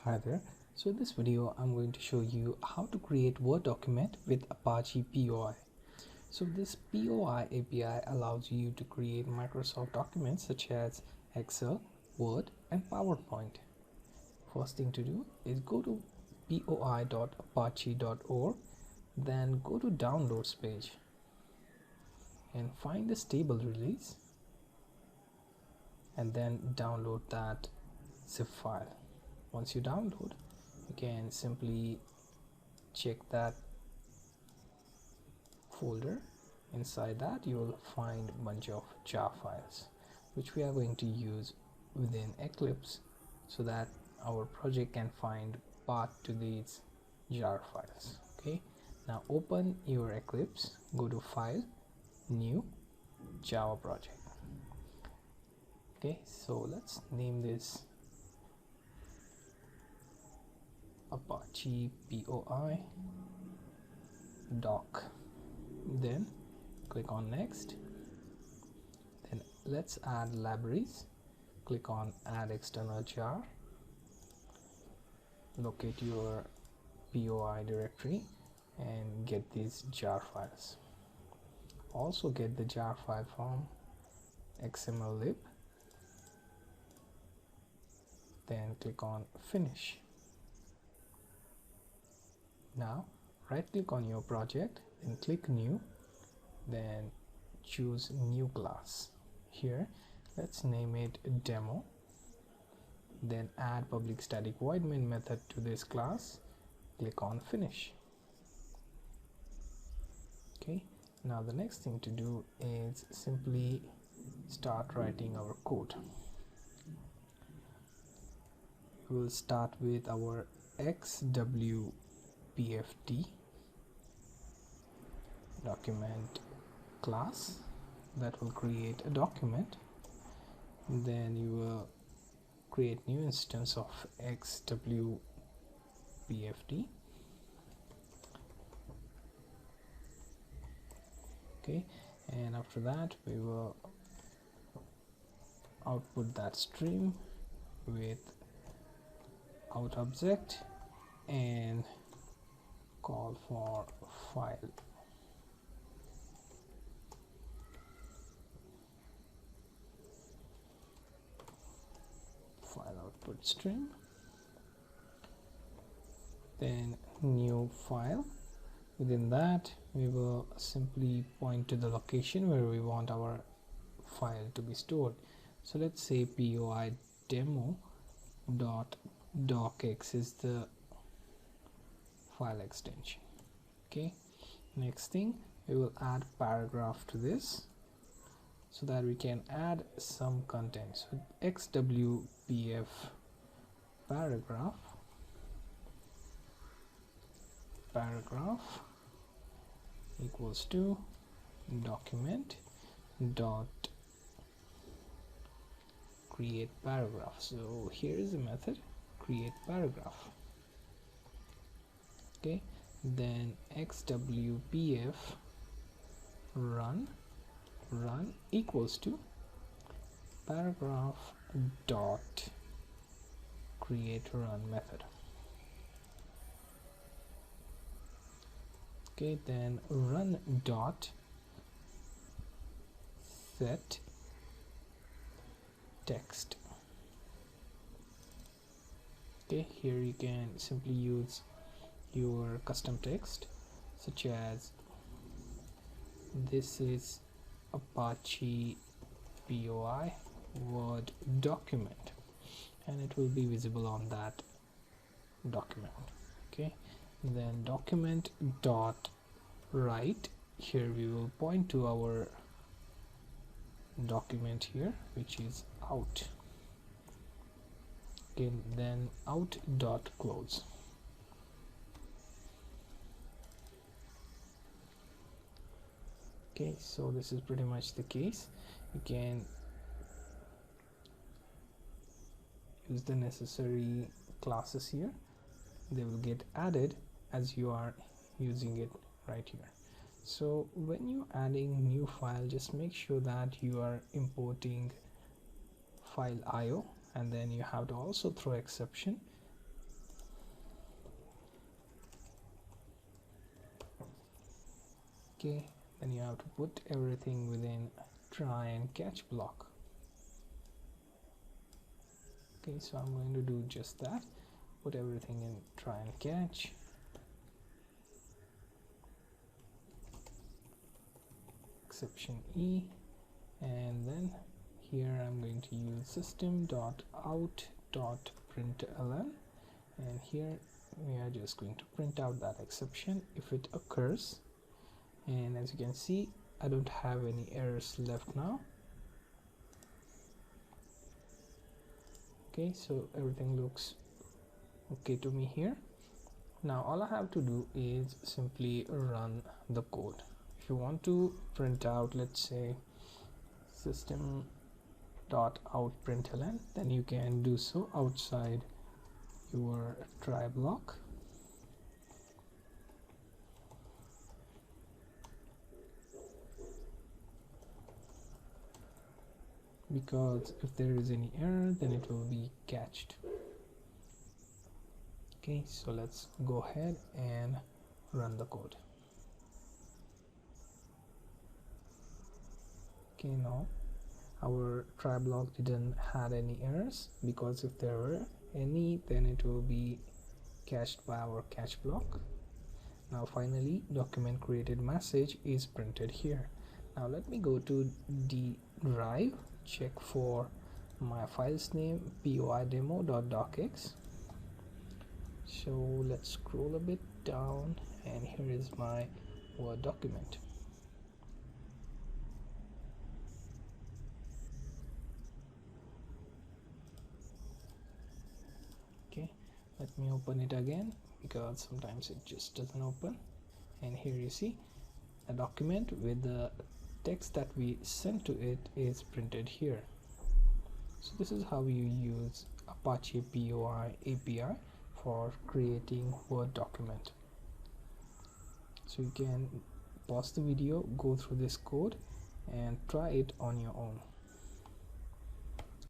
Hi there. So in this video I'm going to show you how to create Word document with Apache POI. So this POI API allows you to create Microsoft documents such as Excel, Word and PowerPoint. First thing to do is go to poi.apache.org, then go to downloads page and find the stable release and then download that zip file. Once you download, you can simply check that folder. Inside that you will find a bunch of jar files which we are going to use within Eclipse so that our project can find path to these jar files. Okay, now open your Eclipse, go to File, New, Java Project. Okay, so let's name this Apache POI doc. Then click on next. Then let's add libraries. Click on add external jar. Locate your POI directory and get these jar files. Also get the jar file from xmllib. Then click on finish. Now right click on your project, then click new, then choose new class. Here let's name it demo, then add public static void main method to this class. Click on finish. Okay, now the next thing to do is simply start writing our code. We will start with our xwpfd document class that will create a document. Then you will create new instance of xwpfd. Okay, and after that we will output that stream with out object and call for file. Output stream, then new file. Within that we will simply point to the location where we want our file to be stored. So let's say POI demo.docx is the file extension. Okay, next thing, we will add paragraph to this so that we can add some content. So xwpf paragraph equals to document dot create paragraph. So here is the method create paragraph. Okay, then xwpf run equals to paragraph dot create run method. Okay, then run dot set text. Okay, here you can simply use your custom text such as this is Apache POI Word document, and it will be visible on that document. Okay, then document dot write, here we will point to our document here which is out. Okay, then out dot close. Okay, so this is pretty much the case. You can use the necessary classes here. They will get added as you are using it right here. So when you're adding new file, just make sure that you are importing file IO, and then you have to also throw exception Okay, then you have to put everything within try and catch block. Okay, so I'm going to do just that, put everything in try and catch. Exception E, and then here I'm going to use system.out.println, and here we are just going to print out that exception if it occurs. And as you can see, I don't have any errors left now. Okay, so everything looks okay to me here. Now all I have to do is simply run the code. If you want to print out, let's say system.out.println, then you can do so outside your try block. Because if there is any error, then it will be catched. Okay, so let's go ahead and run the code. Okay, now our try block didn't had any errors, because if there were any, then it will be cached by our catch block. Now finally, document created message is printed here. Now let me go to the drive, check for my file's name POI demo.docx. So let's scroll a bit down, and here is my Word document. Okay, let me open it again, because sometimes it just doesn't open. And here you see a document with the text that we sent to it is printed here. So this is how you use Apache POI API for creating Word document. So you can pause the video, go through this code and try it on your own.